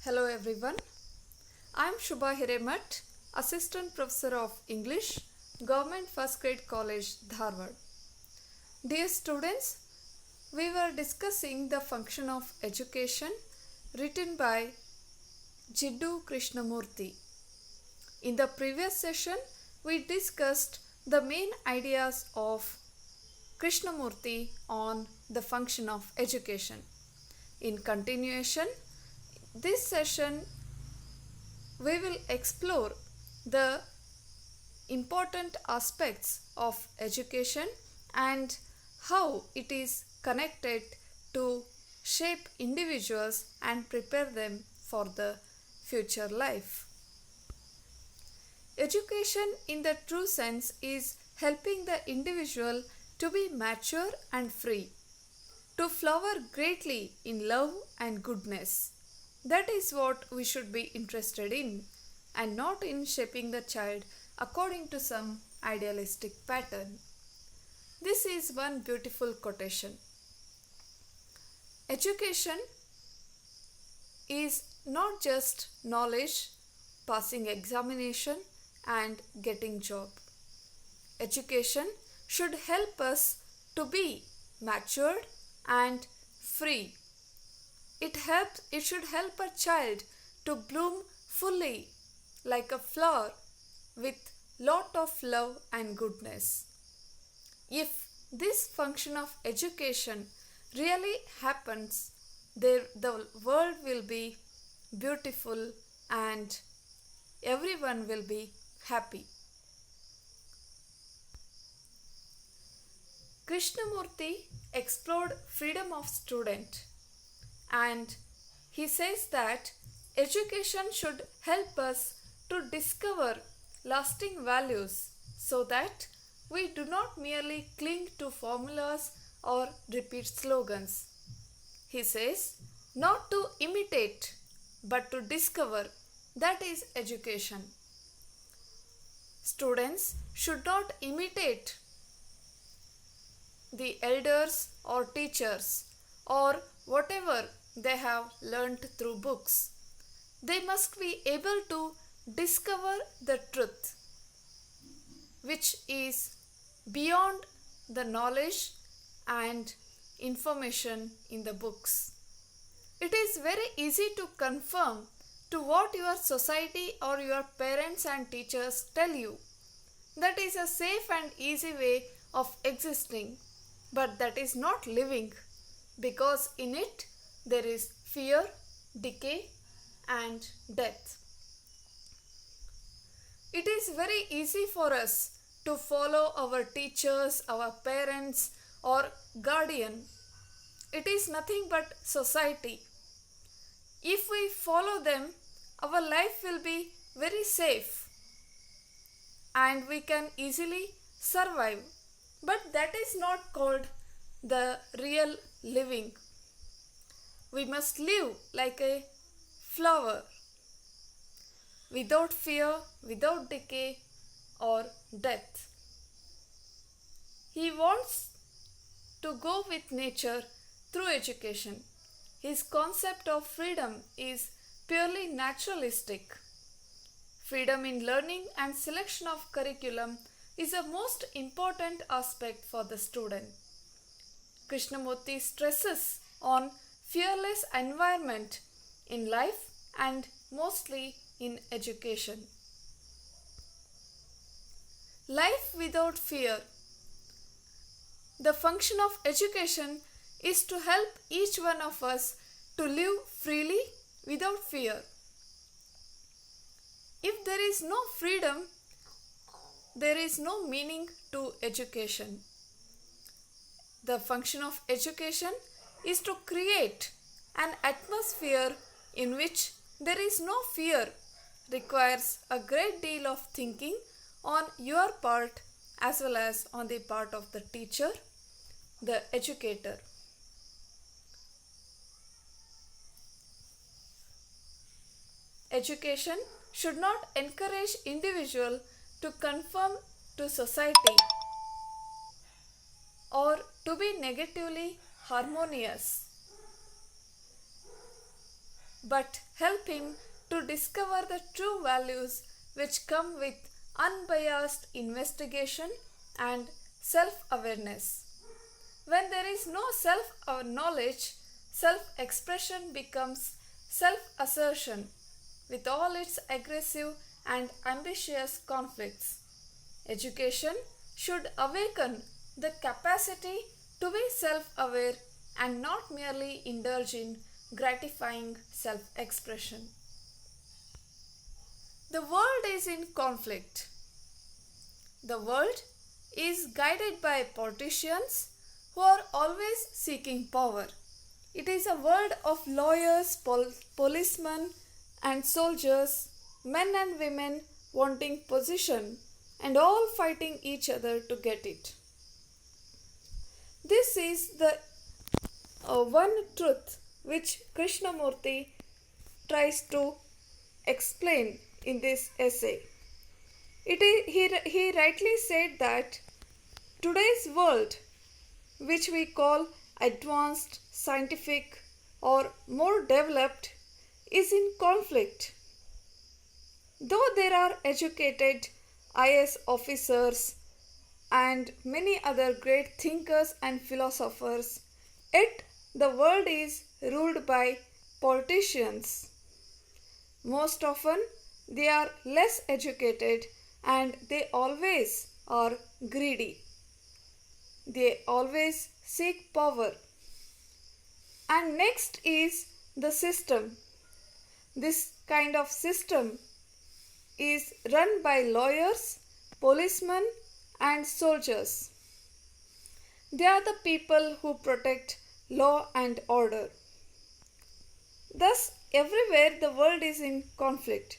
Hello everyone. I am Shubha Hiremat, Assistant Professor of English, Government First Grade College, Dharwad. Dear students, we were discussing the function of education written by Jiddu Krishnamurti. In the previous session, we discussed the main ideas of Krishnamurti on the function of education. In continuation, this session we will explore the important aspects of education and how it is connected to shape individuals and prepare them for the future life. Education in the true sense is helping the individual to be mature and free, to flower greatly in love and goodness. That is what we should be interested in, and not in shaping the child according to some idealistic pattern. This is one beautiful quotation. Education is not just knowledge, passing examination and getting job. Education should help us to be matured and free. It should help a child to bloom fully like a flower with lot of love and goodness. If this function of education really happens, the world will be beautiful and everyone will be happy. Krishnamurti explored freedom of student, and he says that education should help us to discover lasting values so that we do not merely cling to formulas or repeat slogans. He says not to imitate but to discover, that is education. Students should not imitate the elders or teachers or whatever they have learnt through books. They must be able to discover the truth, which is beyond the knowledge and information in the books. It is very easy to conform to what your society or your parents and teachers tell you. That is a safe and easy way of existing, but that is not living, because in it there is fear, decay and death. It is very easy for us to follow our teachers, our parents or guardian. It is nothing but society. If we follow them, our life will be very safe and we can easily survive. But that is not called the real living. We must live like a flower, without fear, without decay or death. He wants to go with nature through education. His concept of freedom is purely naturalistic. Freedom in learning and selection of curriculum is a most important aspect for the student. Krishnamurti stresses on fearless environment in life and mostly in education. Life without fear. The function of education is to help each one of us to live freely without fear. If there is no freedom, there is no meaning to education. The function of education is to create an atmosphere in which there is no fear. Requires a great deal of thinking on your part as well as on the part of the teacher, the educator. Education should not encourage individual to conform to society or to be negatively harmonious. but help him to discover the true values which come with unbiased investigation and self awareness. When there is no self knowledge, self expression becomes self assertion with all its aggressive and ambitious conflicts. Education should awaken the capacity to be self aware and not merely indulge in gratifying self expression. The world is in conflict. The world is guided by politicians who are always seeking power. It is a world of lawyers, policemen, and soldiers, men and women wanting position and all fighting each other to get it. This is the one truth which Krishnamurti tries to explain in this essay. He rightly said that today's world, which we call advanced, scientific, or more developed, is in conflict. Though there are educated IS officers and many other great thinkers and philosophers, yet the world is ruled by politicians. Most often, they are less educated and they always are greedy. They always seek power. And next is the system. This kind of system is run by lawyers, policemen, and soldiers. They are the people who protect law and order. Thus, everywhere the world is in conflict.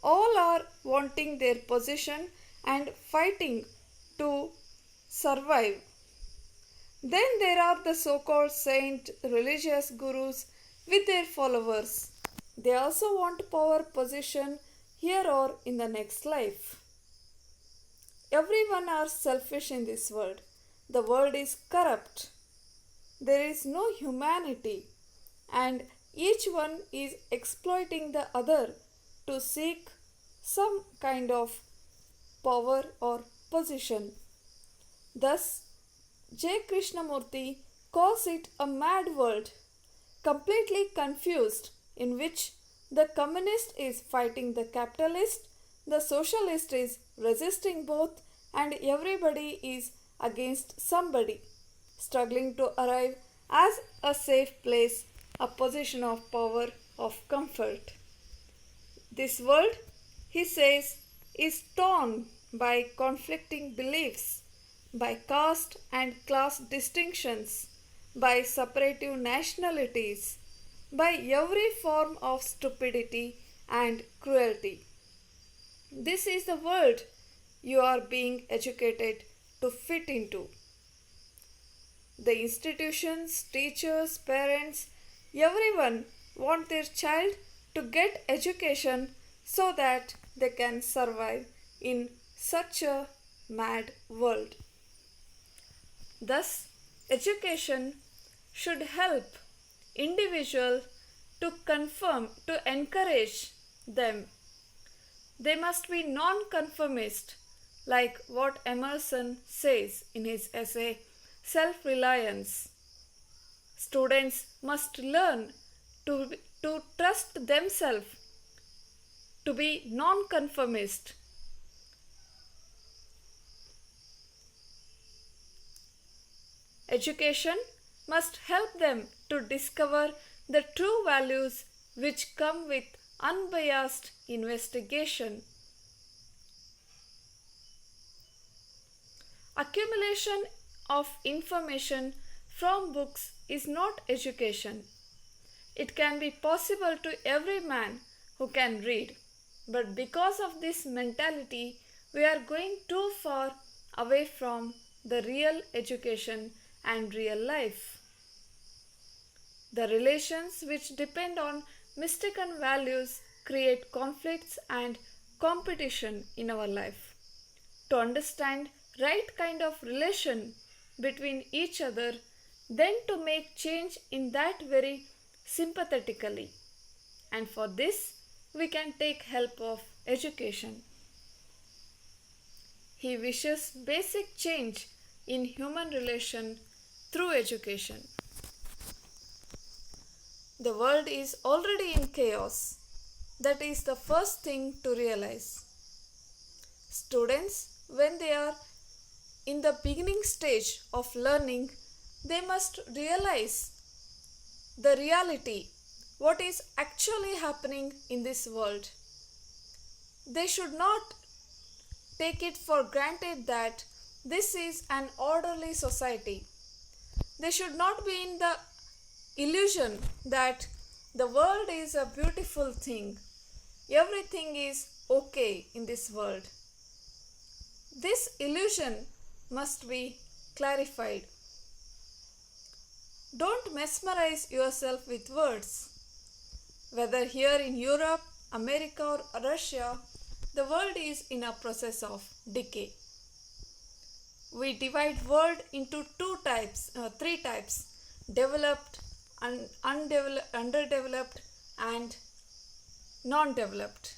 All are wanting their position and fighting to survive. Then there are the so-called saint religious gurus with their followers. They also want power, position here or in the next life. Everyone are selfish in this world. The world is corrupt. There is no humanity and each one is exploiting the other to seek some kind of power or position. Thus, J. Krishnamurti calls it a mad world, completely confused, in which the communist is fighting the capitalist, the socialist is resisting both, and everybody is against somebody, struggling to arrive as a safe place, a position of power, of comfort. This world, he says, is torn by conflicting beliefs, by caste and class distinctions, by separative nationalities, by every form of stupidity and cruelty. This is the world you are being educated to fit into. The institutions, teachers, parents, everyone want their child to get education so that they can survive in such a mad world. Thus, education should help individual to encourage them. They must be non-conformist, like what Emerson says in his essay, Self-Reliance. Students must learn to trust themselves, to be non-conformist. Education must help them to discover the true values which come with unbiased investigation. Accumulation of information from books is not education. It can be possible to every man who can read, but because of this mentality, we are going too far away from the real education and real life. The relations which depend on mistaken values create conflicts and competition in our life. To understand right kind of relation between each other, then to make change in that very sympathetically. and for this we can take help of education. He wishes basic change in human relation through education. The world is already in chaos. That is the first thing to realize. Students, when they are in the beginning stage of learning, they must realize the reality, what is actually happening in this world. They should not take it for granted that this is an orderly society. They should not be in the illusion that the world is a beautiful thing. Everything is okay in this world. This illusion must be clarified. Don't mesmerize yourself with words. Whether here in Europe, America or Russia, the world is in a process of decay. We divide world into three types: developed, underdeveloped and non-developed.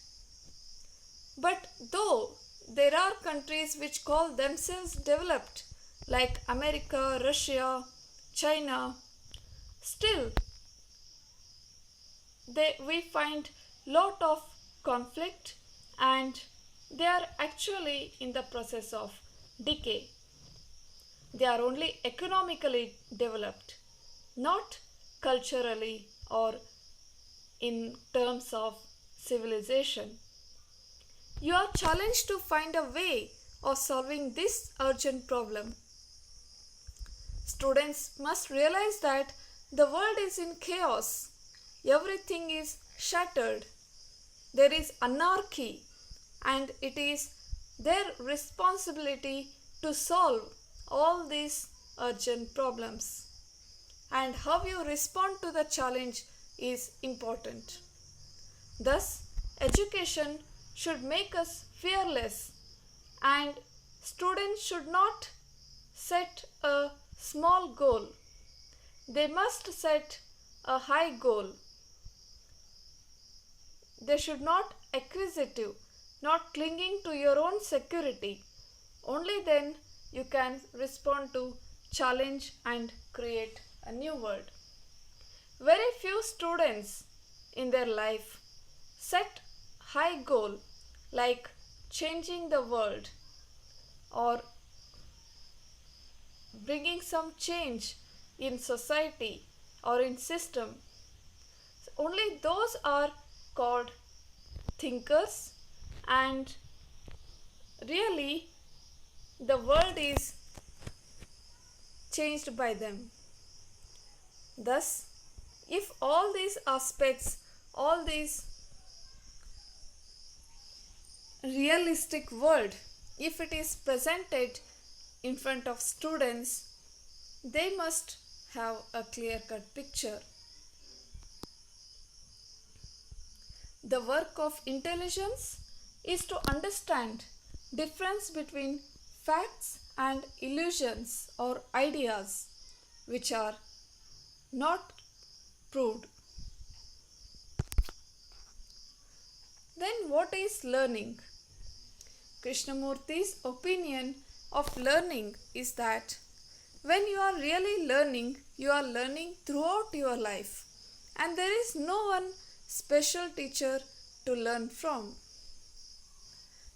But though there are countries which call themselves developed, like America, Russia, China, still we find lot of conflict and they are actually in the process of decay. They are only economically developed, not culturally or in terms of civilization. You are challenged to find a way of solving this urgent problem. Students must realize that the world is in chaos. Everything is shattered. There is anarchy, and it is their responsibility to solve all these urgent problems. And how you respond to the challenge is important. Thus, education should make us fearless, and students should not set a small goal. They must set a high goal. They should not acquisitive, not clinging to your own security. Only then you can respond to challenge and create a new world. Very few students in their life set high goal like changing the world or bringing some change in society or in system. Only those are called thinkers, and really the world is changed by them. Thus, if all these aspects, all these realistic world, if it is presented in front of students, they must have a clear-cut picture. The work of intelligence is to understand difference between facts and illusions or ideas which are not proved. Then what is learning? Krishnamurti's opinion of learning is that when you are really learning, you are learning throughout your life, and there is no one special teacher to learn from.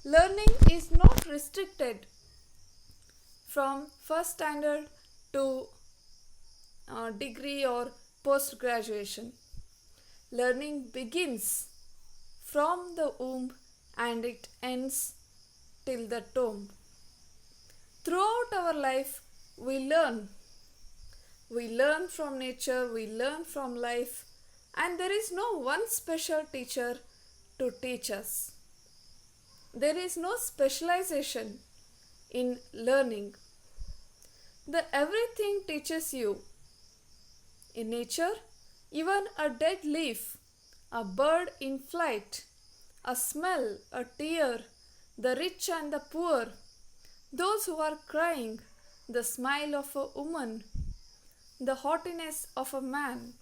Learning is not restricted from first standard to degree or post graduation. Learning begins from the womb and it ends till the tomb. Throughout our life, we learn. We learn from nature, we learn from life, and there is no one special teacher to teach us. There is no specialization in learning. Everything teaches you. In nature, even a dead leaf, a bird in flight, a smell, a tear, the rich and the poor, those who are crying, the smile of a woman, the haughtiness of a man.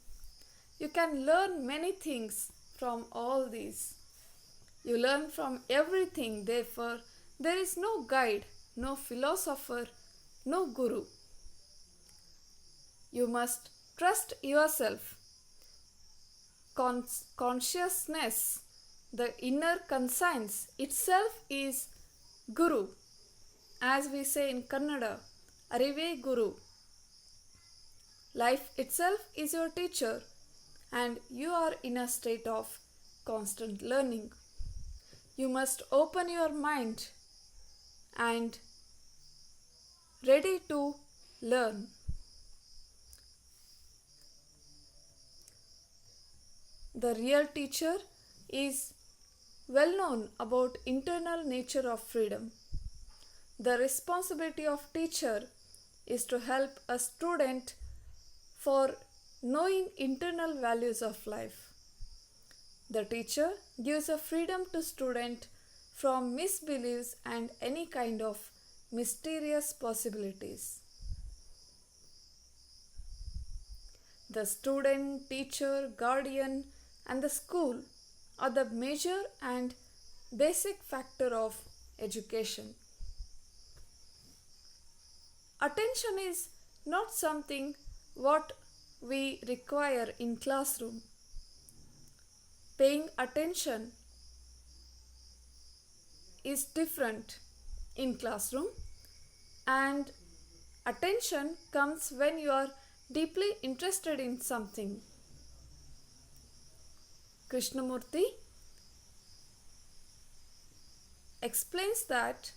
You can learn many things from all these. You learn from everything, therefore, there is no guide, no philosopher, no guru. You must trust yourself. Consciousness, the inner conscience itself is Guru. As we say in Kannada, Arive Guru. Life itself is your teacher, and you are in a state of constant learning. You must open your mind and ready to learn. The real teacher is well known about internal nature of freedom. The responsibility of teacher is to help a student for knowing internal values of life. The teacher gives a freedom to student from misbeliefs and any kind of mysterious possibilities. The student, teacher, guardian, and the school are the major and basic factor of education. Attention is not something what we require in classroom. Paying attention is different in classroom, and attention comes when you are deeply interested in something. Krishnamurti explains that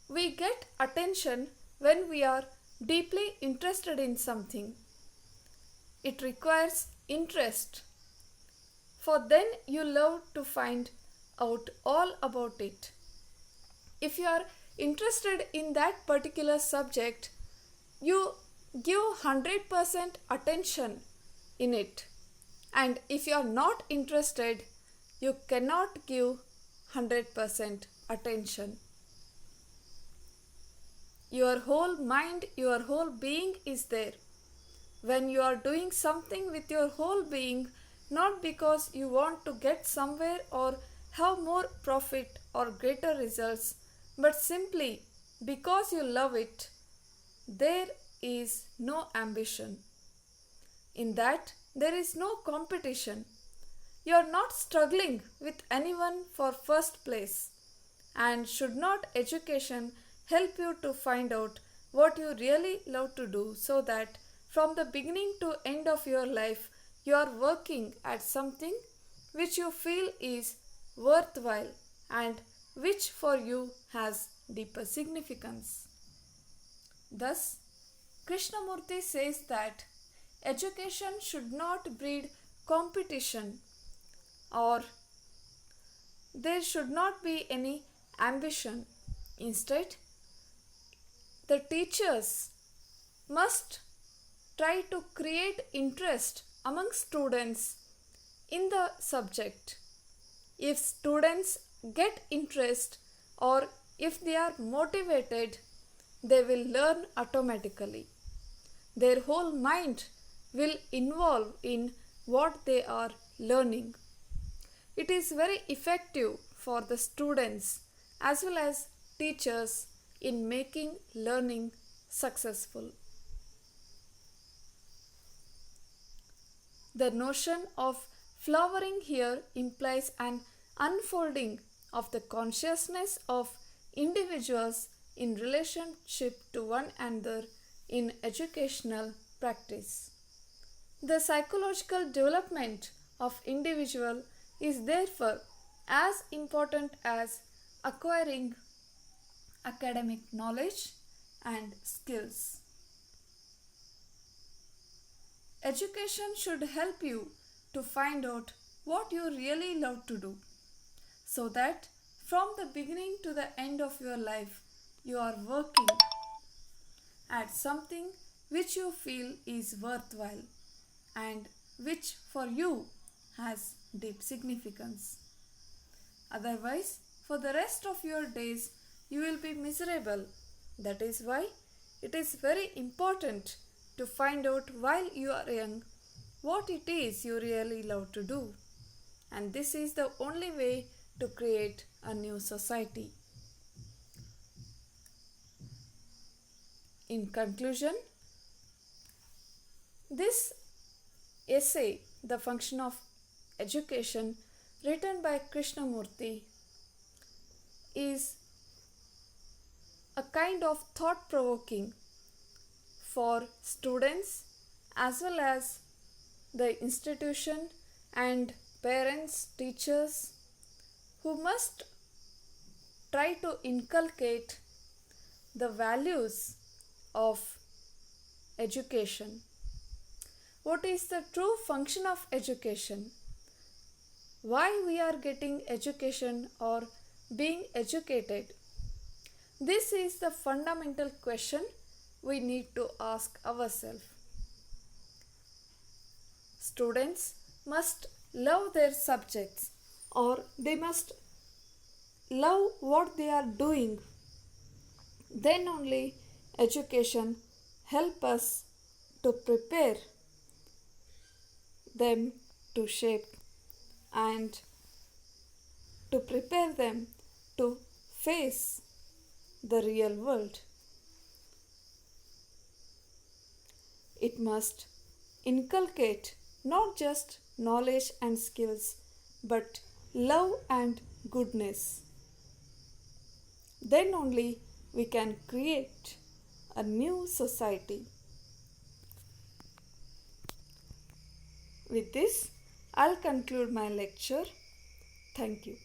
we get attention when we are deeply interested in something. It requires interest, for then you love to find out all about it. If you are interested in that particular subject, you give 100% attention in it. And if you are not interested, you cannot give 100% attention. Your whole mind, your whole being is there. When you are doing something with your whole being, not because you want to get somewhere or have more profit or greater results, but simply because you love it, there is no ambition. In that, there is no competition. You are not struggling with anyone for first place. And should not education help you to find out what you really love to do, so that from the beginning to end of your life, you are working at something which you feel is worthwhile and which for you has deeper significance. Thus, Krishnamurti says that education should not breed competition, or there should not be any ambition. Instead, the teachers must try to create interest among students in the subject. If students get interest, or if they are motivated, they will learn automatically. Their whole mind will involve in what they are learning. It is very effective for the students as well as teachers in making learning successful. The notion of flowering here implies an unfolding of the consciousness of individuals in relationship to one another in educational practice. The psychological development of individual is therefore as important as acquiring academic knowledge and skills. Education should help you to find out what you really love to do, so that from the beginning to the end of your life, you are working at something which you feel is worthwhile and which for you has deep significance. Otherwise, for the rest of your days, you will be miserable. That is why it is very important to find out while you are young what it is you really love to do. And this is the only way to create a new society. In conclusion, this essay, The Function of Education, written by Krishnamurti, is a kind of thought provoking for students as well as the institution and parents, teachers who must try to inculcate the values of education. What is the true function of education? Why we are getting education or being educated? This is the fundamental question we need to ask ourselves. Students must love their subjects, or they must love what they are doing. Then only education help us to prepare them to shape and to prepare them to face the real world. It must inculcate not just knowledge and skills, but love and goodness. Then only we can create a new society. With this, I'll conclude my lecture. Thank you.